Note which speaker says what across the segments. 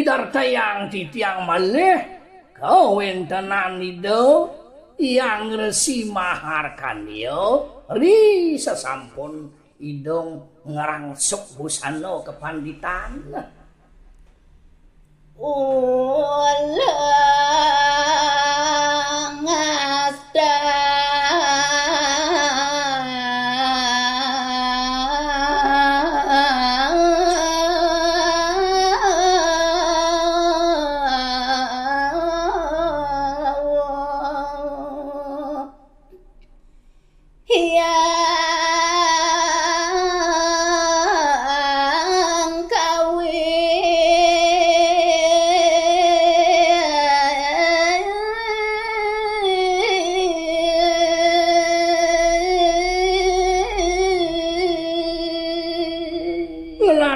Speaker 1: Widartayang titiang malih kawentenan ido yang resi mahar kanyo ri sasampun idong ngerangsuk busana kepanditan.
Speaker 2: Ulang asta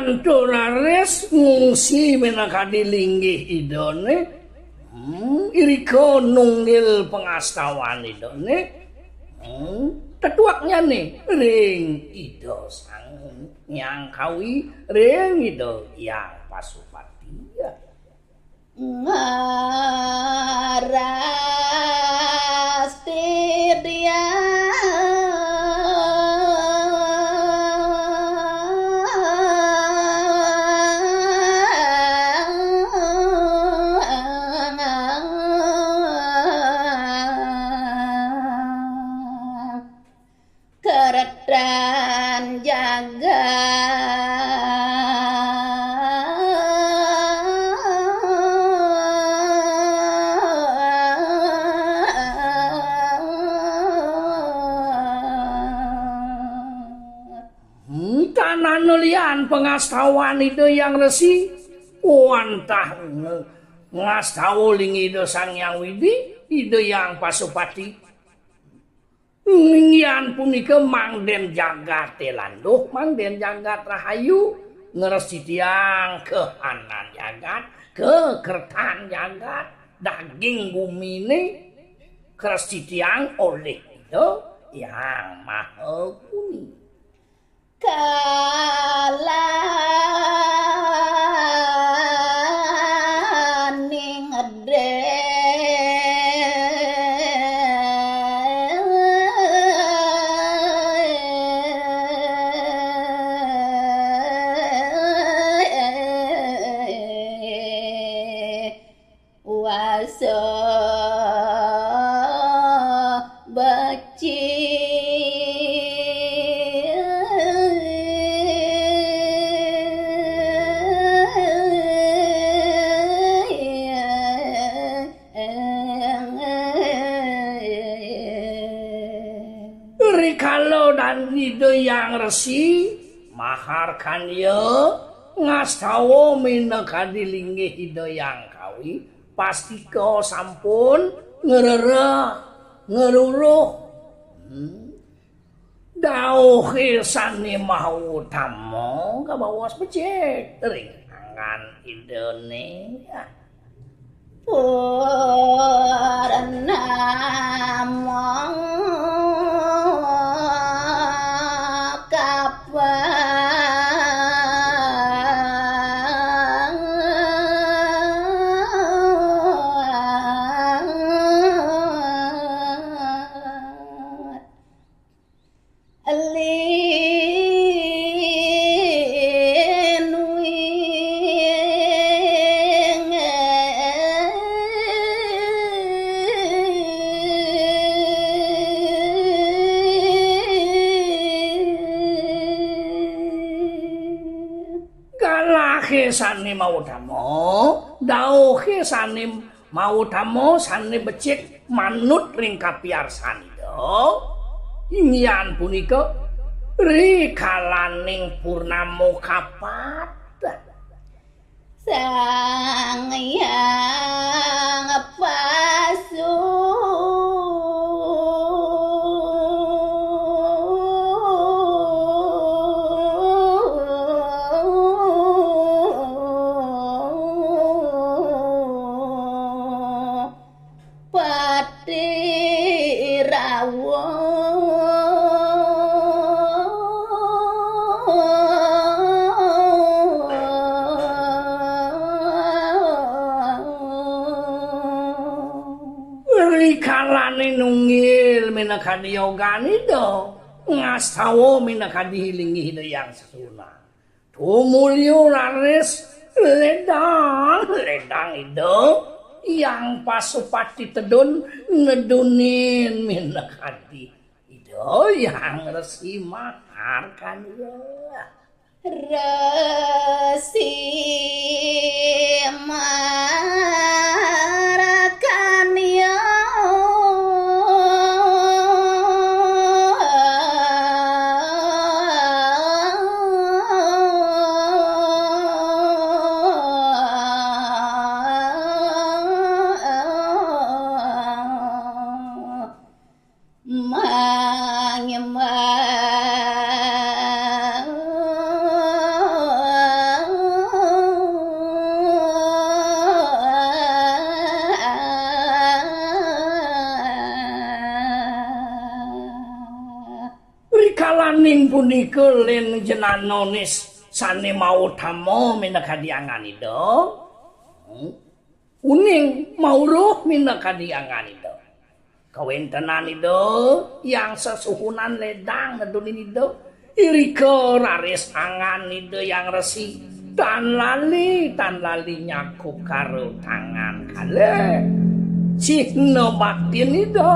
Speaker 1: Dolares ngungsi menakadilinggih idone iriko nunggil pengastawan idone tetuaknya nih ring ido sang yang kawi ring ido yang pasupati
Speaker 2: ngarasti dia keretan jaga
Speaker 1: tanah nulian pengastawan itu yang resi wantah ngastawu lingido sang yang widi itu yang pasupati Ngian punika mangden jagat telanduh, mangden jagat rahayu, ngeresi tiang kehanan jagat, kekertan jagat, daging bumi ini, ngeresi tiang oleh itu yang maha kuni.
Speaker 2: Kalaning ade waso baci
Speaker 1: Rikalo dan ide yang resi mahar kanyo ngastawo minakadilinggih ide yang kawi pasti kau sampun ngeruruh dauhe sani mau tamo kabawas becek ring angan idene
Speaker 2: purnamong
Speaker 1: sani mau damo, dauhe sani mau damo sani becik manut ring kapiar sani do. Ingian punika rikalaning purnamo kapat.
Speaker 2: Sang yang pasu
Speaker 1: Inggil minakadi yogani do ngastawo minakadi hilingi hidayang sesuna tumulyo laris ledang itu yang pasupati tedun nedunin minakadi itu yang resi mahar kan ya
Speaker 2: resi marakan ya
Speaker 1: Rikalaning punika len jenanonis sane mau tamo minakadi anganido uning mauruh minakadi anganido kawentenan itu yang sesuhunan ledang nedunin itu iriko raris angan itu yang resi tan lali nyakup karo tangan kale cihno baktin itu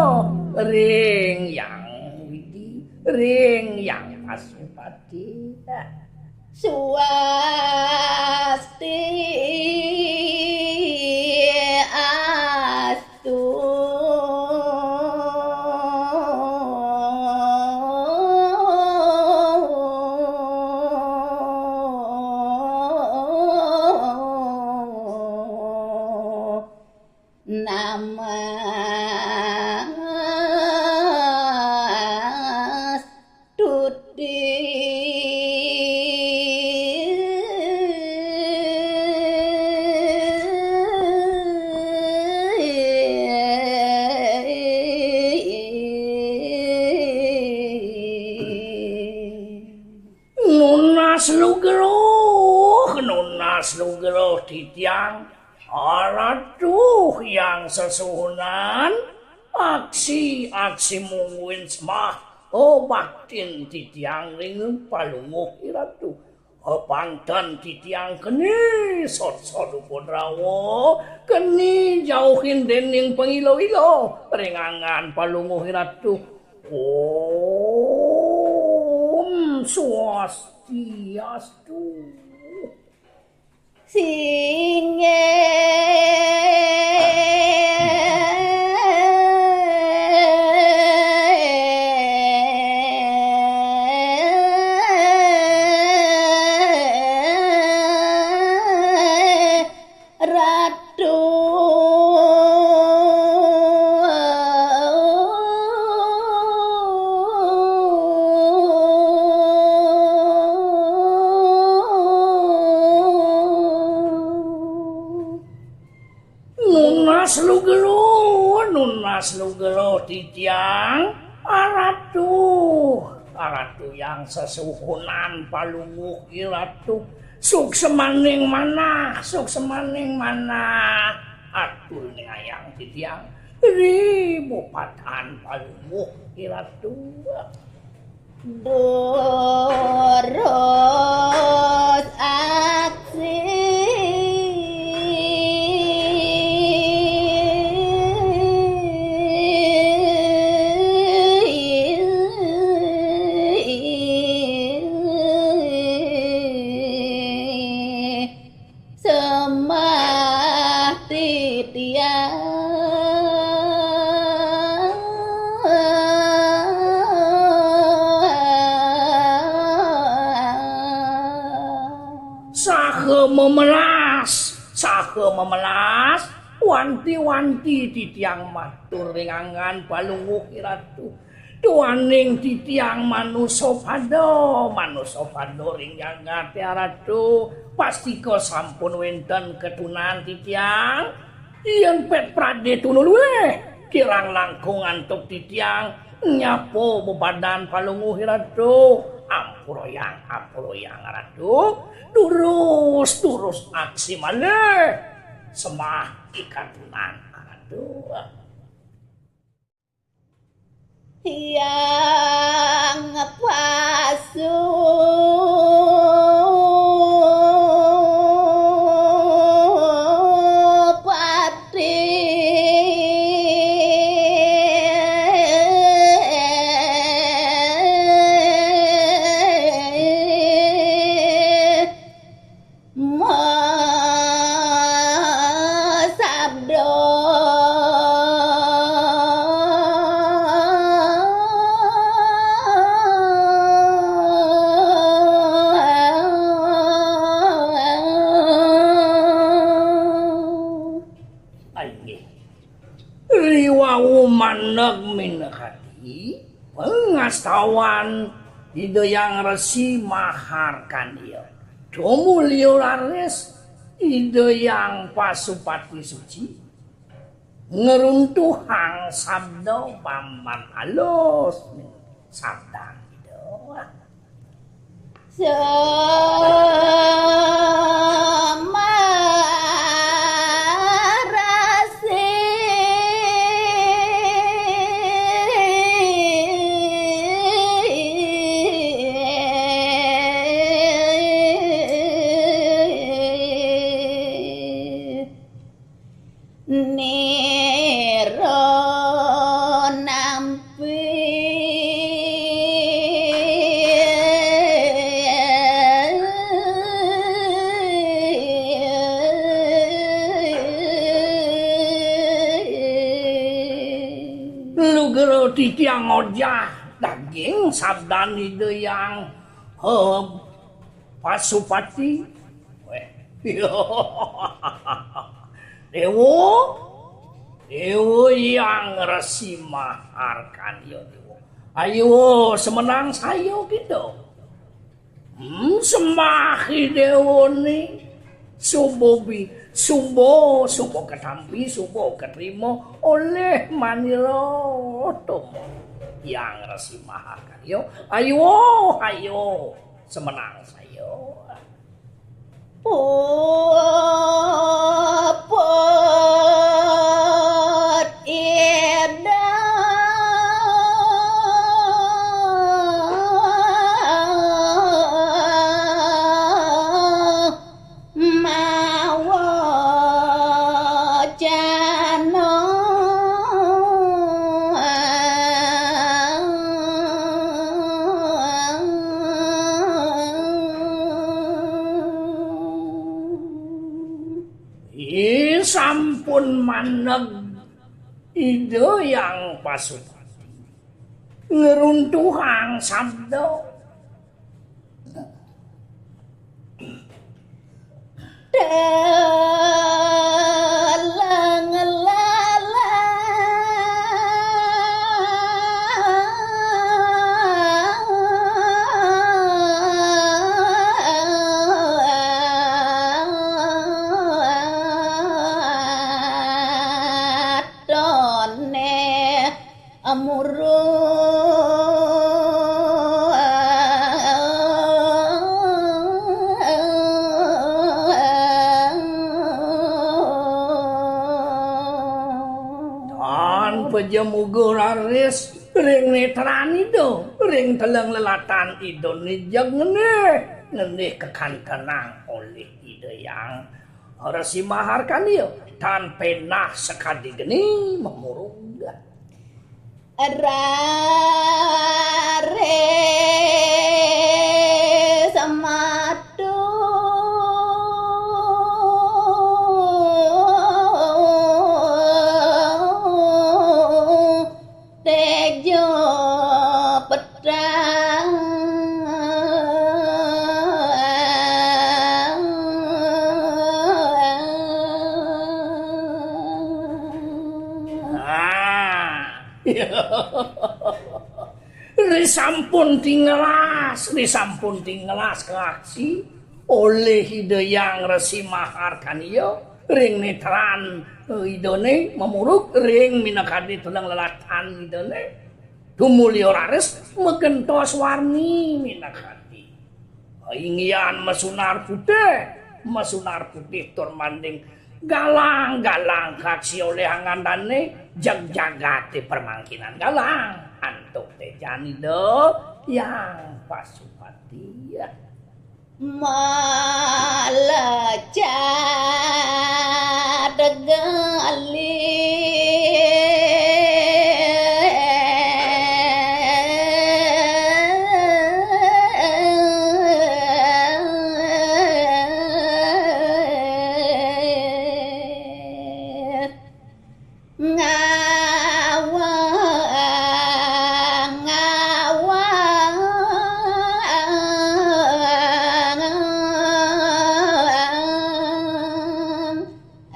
Speaker 1: ring yang pasupati
Speaker 2: swasti astu nama
Speaker 1: nunas lugero titiang aratuh yang sesuhunan aksi mungwin semah baktin titiang ring palunguh iratu pantan titiang keni sot-sot upodrawo keni jauhin dening pengilo-ilo ringangan palunguh iratu Om Swastiastu
Speaker 2: singe ratu
Speaker 1: nunas lugero titiang aratu yang sesuhunan palunguh iratu suk semaning mana atul ning ayang titiang ribu patan palunguh iratu
Speaker 2: boros aksi
Speaker 1: sahe memelas wanti-wanti titiang matur ringangan palunguh iratu tuaning titiang manusa padha ring jagat ratu pastiko sampun wenten ketunan titiang yen pet prade tunul kirang langkung antuk titiang nyapo bebadan palunguh ratu ampuroyang ratu turus aksi malih semah ikatunan ratu
Speaker 2: yang pasu
Speaker 1: riwau maneg minekati pengastawan Hyang Resi Maharkandya dumulya laris Hyang Pasupati suci ngeruntuhang sabda paman alus sabda Titiang ojah daging sabdani Hyang Pasupati Dewo Hyang Resi Maharkandya Dewo ayo semenang sayo gitu semahi Dewo nih Subo ketampi, subo keterima oleh Maniro Tomo Hyang Resi Maharkandya. Ayo, semenang sayo.
Speaker 2: Pot ida
Speaker 1: sampun maneg Hyang Pasupati ngeruntuhang sabda
Speaker 2: dalang
Speaker 1: Pajamuga laris ring netrani do ring teleng lelatan idone ngenih kekantenang oleh Hyang Resi Maharkandya tan penah sekadi geni memurungga
Speaker 2: rare samatu tejo pedang
Speaker 1: Risampun tinggelas ke aksi oleh Hyang Resi Maharkandya ring netran idone memuruk ring minakadi tulang lelatan idone tumulya laris megentos warni minakadi ingyan masunar putih tur manding galang kaksi oleh angandane jag-jagate permangkinan galang Datuk Tejanido yang Pasupati.
Speaker 2: Malaca degali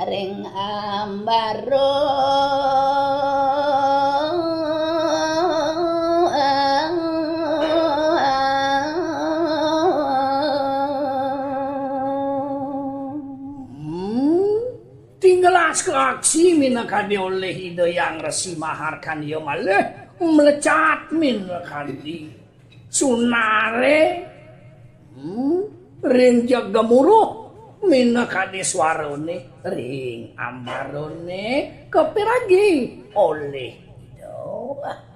Speaker 2: ring ambaro
Speaker 1: tinggal aksi minakadi oleh Hidayang Resi Maharkan ya malih melecat minakadi sunare ring jagamuruh minakadi swarone ring ambarone kepiragi oleh Hidayang